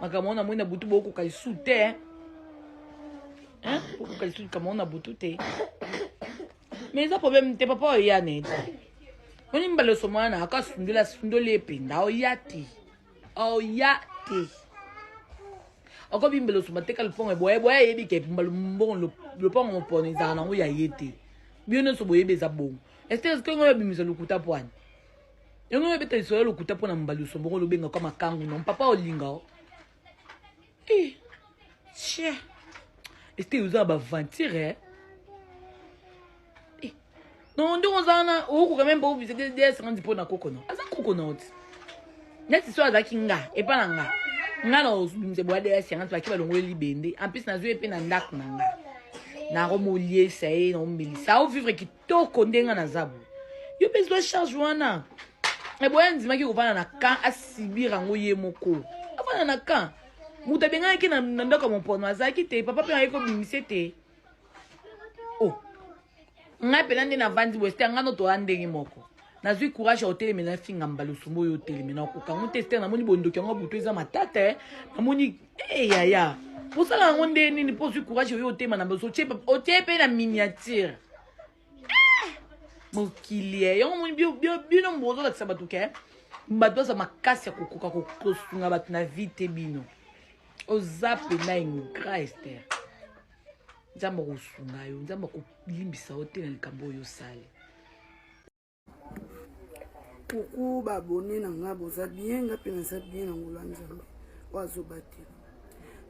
Makamona moni na butu boko kai soute. Pourquoi qu'elle se comme on a bouté. Mais ça problème t'es papa ya net. On y mbalo somana aka sundula sundole pinda o yati. O yati. Oko bimbelo somate kal pon e boye yebi ke mbalo mbon le pon on pon za na o ya yete. Bi no so boye be za bon. Est-ce que ngoya bimisa lukuta pwan. Yango be beta so lukuta pona mbalo sombo lo benga kama kangu non papa o linga o. Che. Este usa ba ventire non ndo ozana oku quand même ba obise de 50 po na coconut asa coconut neti so azaki nga e pa nga na ozumze bo de 50 ba ki ba longo libende en plus na zo epe na ndak na nga na romolie sai no mbelisa o vivre ki toko ndenga na zabu yo bezo charge wana e boya nzima ki kovana na kan asibira ngoye moko avana na kan muta benga ki na ndako mon pono azaki te papa pe ayeko bimise te nga pena ndi na vandi weste nga no to andenge moko nazwi courage hotel mena finga mbalusumbo yo hotel mena ko kango tester na moni bondoki ngo butu eza matata na moni yaya posala ngo ndeni ni posu courage yo hotel na mbaluso chepe na miniature mokilie yo moni bio mbozo la sabatuke mbato za makasi ya kokoka kosunga batu na vite bino ozape na ingra Esther nzamba kosunga yo nzamba kolimbisa hotel na likambo oyo sale kuku babone na nga boza bien nga pe naza bien na ngolo nzambe wazobate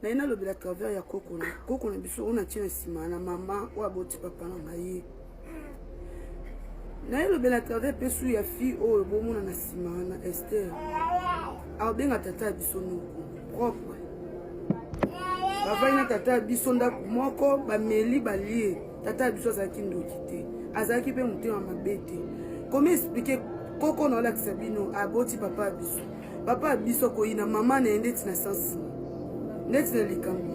na ina lobela travers ya koko na biso ona tina sima na mama wa boti papa na ngai na lobela travers pesu ya fi oyo bomona na sima na Esther abenga tata biso nuku propre bavai na tata biso ndako moko bameli balie tata biso azalaki ndoki te azalaki mpe motema mabe te komi explike koko na olakisa bino aboti papa biso koyina mama na ye ndeti na sansi ndeti na likambo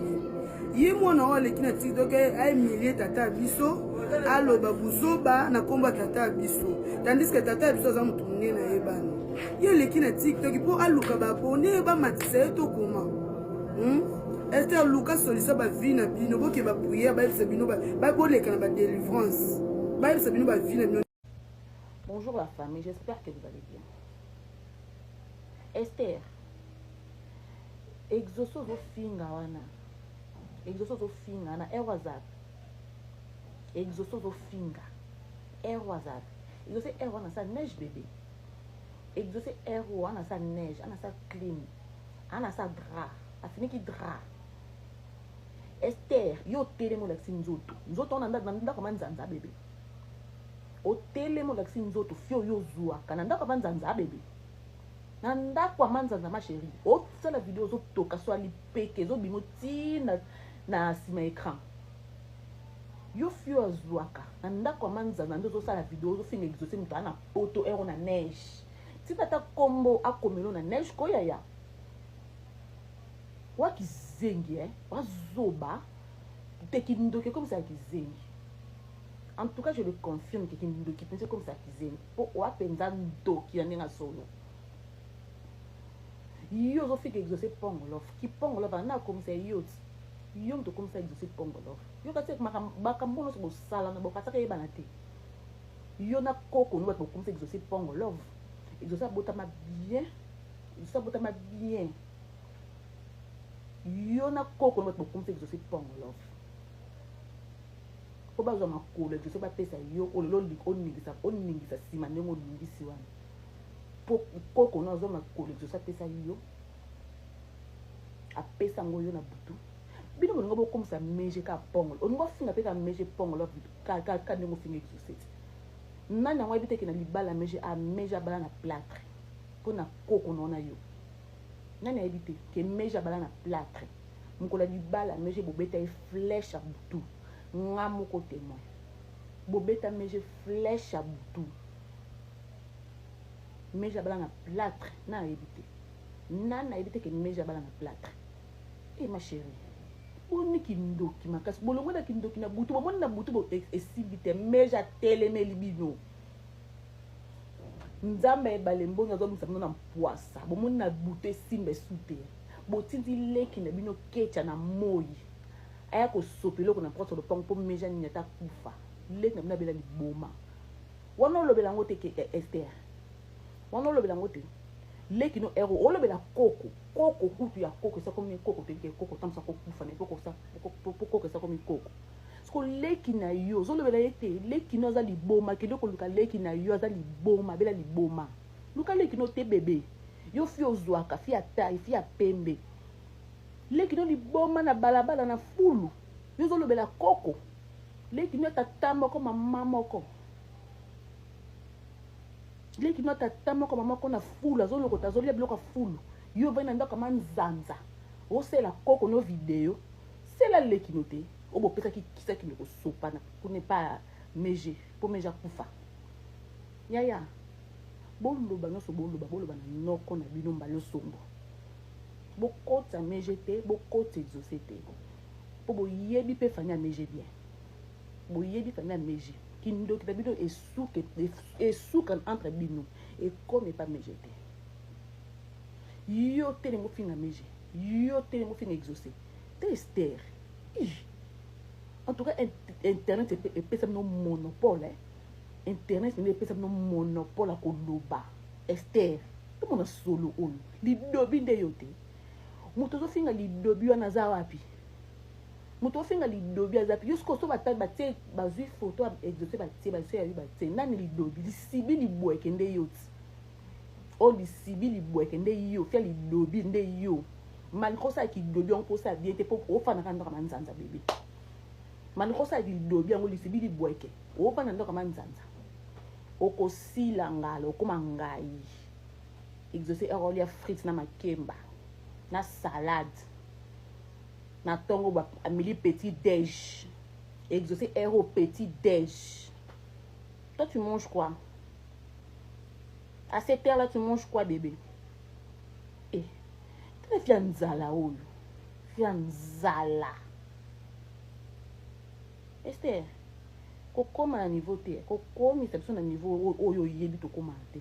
ye mwana oyo aleki na tiktok aemilie tata biso aloba buzoba na kombo ya tata biso tandiske tata biso aza moto monene na ye bana ye aleki na tiktok mpo aluka babone bamatisa ye to koma Esther Lucas solisa ba vie na bino boke ba prière ba yebisa bino ba boleka na ba délivrance ba yebisa bino ba vie na bino. Bonjour la famille, j'espère que vous allez bien. Esther exoso zo finga wana na e WhatsApp exoso zo finga air azab exaucé air wana sa neige bébé exaucé air wana sa neige ana sa clim ana sa drap afiniki drap Esther yo telemo la nzoto nzoto ona ndaka manzanza bébé o telemo la nzoto fio yo zua kana ndaka manzanza bébé na ndako manzanza ma chérie o sala vidéo zo toka so ali peke zo bimo tina na sima écran yo fio azuaka na ndako manzanza ndo zo sala vidéo zo finga exaucer muto ana poto ero na neige tina ta kombo akomelo na neige ko yaya wakizengi wazoba tekindoki comme ça kizengi en tout cas je le confirme que kindoki c'est comme ça kizengi po wapenza ndoki ya ndinga solo yo zo fika exaucer pongolof ki pongolof na comme ça yo to comme ça exaucer pongolof yo ka tek makambo so sala na bokataka yebana te yo na koko no ba comme ça exaucer pongolof exaucer botama bien exaucer botama bien yo na koko no ba comme ça exaucer pongolof ko ba zo makolo exaucer ba pesa yo ololo oningisa sima ndengo lingisi wana koko no zo makolo exaucer pesa yo apesa ngo yo na butu bino ngo bo comme ça meje ka pongolo ngo finga pe ka meje pongolo ka ndengo finga exaucer nana ngwa bite kina libala meje a meja bala na plâtre pona koko no na yo nana ebite ke meja bala na plâtre mukola libala meje bobeta e flèche a butu ngamu ko témoin bobeta meje flèche a butu meja bala na plâtre na ebite nana ebite ke meja bala na plâtre et ma chérie boni kindoki makasi bolongo na kindoki na butu bomoni na butu bo esibite meja telemeli bino nzambe balembo na zomisa bino na mpoasa bomoni na butu esimbe sute botindi leki na bino kecha na moi aya ko sopelo ko na porte de pong po meja ni ta kufa leki na bino bela liboma wana lobela ngote ke Esther wana lobela ngote leki no ero olobela koko kutu ya koko sa komi koko te koko tamsa ko kufa ne koko sa komi koko sko leki na yo zo lobela yete leki no za liboma ke loko luka leki na yo za liboma bela liboma luka leki no te bebe yo fio zwaka fia tai fia pembe leki no liboma na balabala na fulu yo zo lobela koko leki no tatamba ko mama moko leki no tatamba ko mama ko na fulu zo loko tazolia bloka fulu yo vena ndaka manzanza o sela koko no video sela leki no te obo pesa ki kisa ki ko sopa na ko ne pas meje po meja kufa yaya boloba nyonso boloba na noko na bino mbala osombo bokota meje te bokota exaucer te po boyebi mpe fani ya meje bien boyebi fani ya meje kindoki na bino esuka entre bino ekome pa meje te yo telengo finga meje yo telengo finga exaucer te Esther en tout cas internet epesa bino monopole internet epesa bino monopole akoloba Esther tomona solo oyo lidobi nde yo te moto ozofinga lidobi wana aza wapi moto ofinga lidobi aza wapi yo siko so batie bazwi foto exaucer batie ya yo batie nani lidobi lisibi libweke nde yo ti o lisibi libweke nde yo fia lidobi nde yo malikosa kidobi on posa bien te po ofana kanda kama nzanza bébé malikosa kidobi on lisibi libweke ofana ndo kama nzanza okosila ngalo okoma ngai exaucer eroli ya frites na makemba na salade na tongo ba amili petit déj exaucer ero petit déj. Toi tu manges quoi? À cette heure là tu manges quoi bébé? Eh tu fais nzala oyo fia nzala Esther kokoma na niveau te kokomisa biso na niveau oyo yebi tokoma te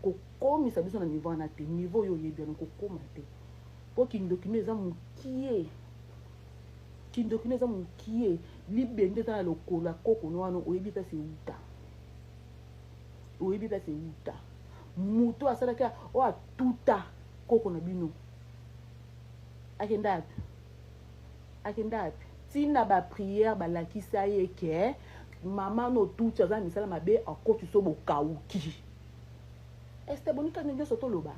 kokomisa biso na niveau na te niveau oyo yebi na kokoma te po kindokino eza mokie libende ta na lokolo koko no wana oyebi ta se uta muto asalaka o atuta koko na bino akenda api tina ba prière balakisa ye ke mama no tuti aza misala mabe akoti so bokauki este bonika nyo soto loba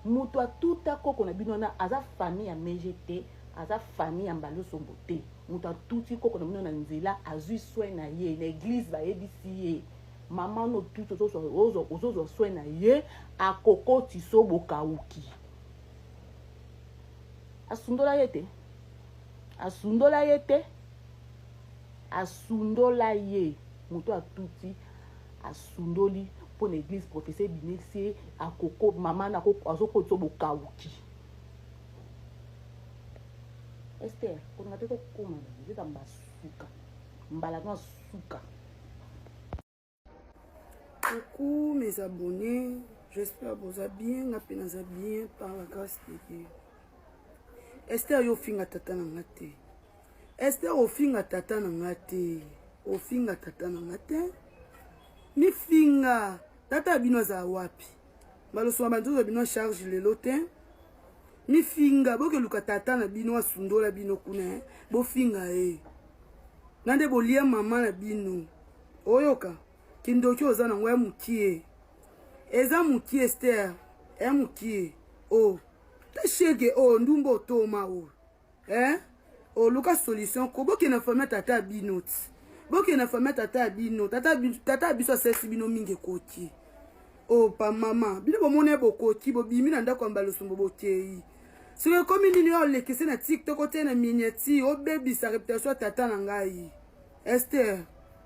mutu atuta koko na bino na aza famille ya mejete aza famille ya mbalo sombo te mutu atuti koko na bino na nzela azui soin na ye na église bayebisi ye mama no tuti ozozo soin na ye akokoti so bokauki asundola ye te asundola ye te asundola ye mutu atuti asundoli pour l'église professeur binexé akoko mama na ko azoko to bokauki Esther ko ngate ko koma ndita mbasuka mbala no suka. Coucou mes abonnés, j'espère que vous allez bien, vous allez bien par la grâce de Dieu. Esther yo finga tata na ngate. Esther o finga tata na ngate. O finga tata na ngate. Ni finga tata bino za wapi. Balo so bantu bino charge le lotin. Ni finga boke luka tata na bino asundola bino kuna. Bo finga Nande bolia mama na bino. Oyoka. Kindoki oza na ngwa mukie. Eza mukie Esther. Mukie. Oh. Ta shege ndumbo toma o luka solution ko boke na famille tata bino boke na famille tata bino tata biso sesi bino mingi koti pa mama bino bomone bokoti bobimi na ndako mbalo sombo bokei sike komi nini o lekisi na TikTok te na minyeti o baby sa réputation tata na ngai Esther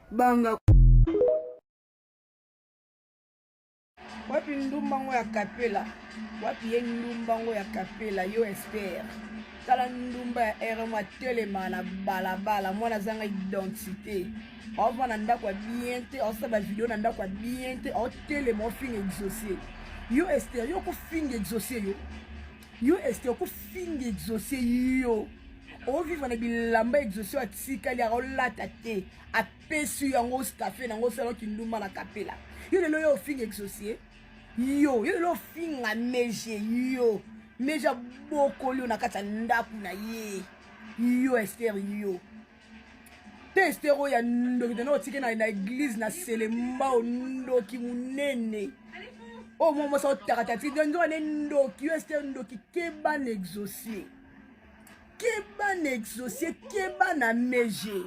banga wapi ndumbango ya kapela wapi ye ndumbango ya kapela yo Esther tala ndumba ya erema telema na balabala mwana zanga identité ova na ndako bien te osaba video na ndako bien te o telema finga exaucé yo Esther yo ko finga exaucé yo Esther ko finga exaucé yo o vivre na bilamba exaucé atikali ya olata te apesu yango café nango sala kindumba na kapela yo lelo yo finga exaucé yo lo finga meje yo meja bokoli na kata ndaku na ye yo Esther yo te Esther ya ndoki no tike na église na selemba ndoki munene o momo so taratati ndo ne ndoki yo Esther ndoki keba na exaucé keba na meje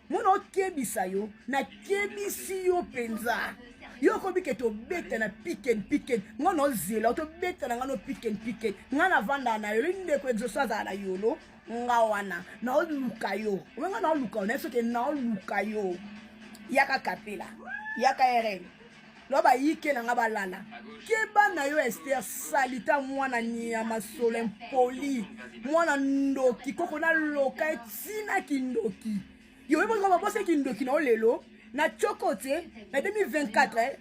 mono kebisa yo na kebisi yo penza yo ko bike to beta na piken ngono zela to beta na ngano piken ngana vanda na yo linde ko exosa na yolo ngawana na oluka yo wenga na oluka na soke na oluka yo yaka kapela yaka eren loba yike na ngabalala keba na yo Esther salita mwana nyama solen poli mwana ndoki koko na loka etina kindoki yo webo ko bose kindoki na lelo na chokote na 2024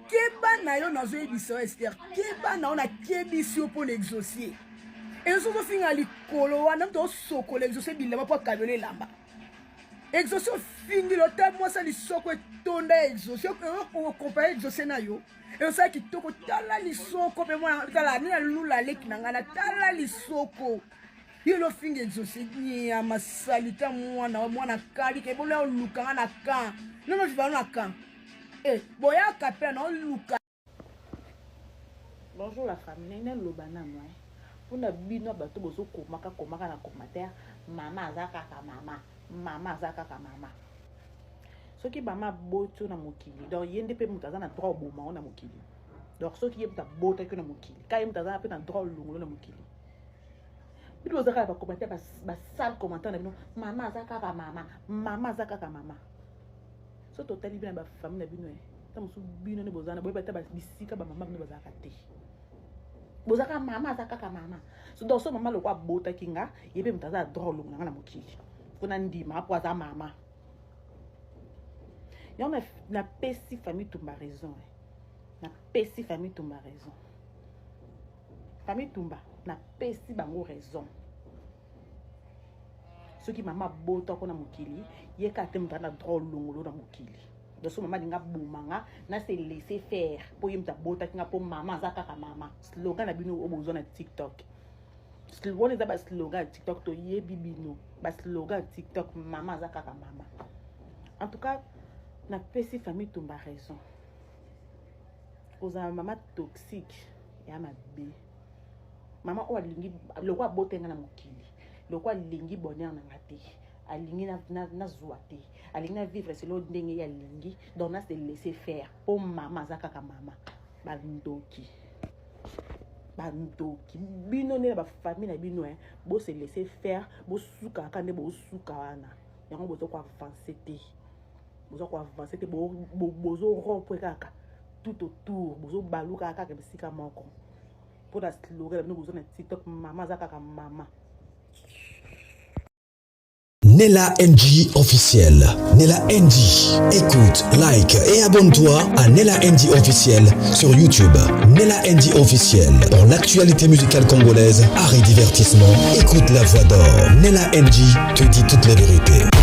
keba na yo na zo ebiso Esther keba na ona kebisio pour l'exaucer et so so finga likolo wana to soko l'exaucer bilema pour kabele lamba exaucer fingi lo ta moi ça li soko tonda exaucer ko comparer exaucer na yo et ça ki toko tala li soko pe moi tala ni lula leki na ngana tala li soko yo lo fingi exaucer ni ya masalita mwana kali ke bolo luka na kan non je vais na kan boya kapela na luka. Bonjour la famille nene lobana moi pona bino bato bozo komaka na commentaire mama azaka ka mama soki mama boto na mokili donc yende pe mutaza na droit boma na mokili donc soki yemta bota ke na mokili ka yemta za pe na droit lungulo na mokili bino ozaka ba commentaire ba sale commentaire na bino mama azaka ka mama so totali bien ba famille na bino ta musu bino ne bozana boyeba ta ba bisika ba mama bino bazaka te bozaka mama azaka ka mama so donc so mama lokwa bota kinga yebe mutaza droit lungulo na mokili kuna ndima apo aza mama yo na pesi famille Tumba raison na pesi famille Tumba raison famille Tumba na pesi bango raison soki mama bota ko na mokili yeka te mutana droit longolo na mokili donc so mama dinga bomanga na se laisser faire po yimta bota kinga po mama azaka ka mama slogan na bino obozo na TikTok slogan eza ba slogan TikTok to yebi bino ba slogan TikTok mama azaka ka mama en tout cas na pesi famille tomba raison kozala mama toxique ya mabe mama oyo alingi lokwa botenga na mokili lokwa alingi bonheur na nga te alingi nazwa te alingi na vivre selo ndenge ya alingi donc na se laisser faire po mama aza kaka mama bandoki bino nde na bafamille na bino bo se laisser faire bosuka kaka nde bosuka wana yango bozoko avancer te bozo rompre kaka tout autour bozo baluka kaka bisika moko pour la slogan na bino bozo na TikTok mama aza kaka mama. Nella NG officiel. Nella NG. Écoute, like et abonne-toi à Nella NG officiel sur YouTube. Nella NG officiel. Pour l'actualité musicale congolaise, art et divertissement, écoute la voix d'or. Nella NG te dit toutes les vérités.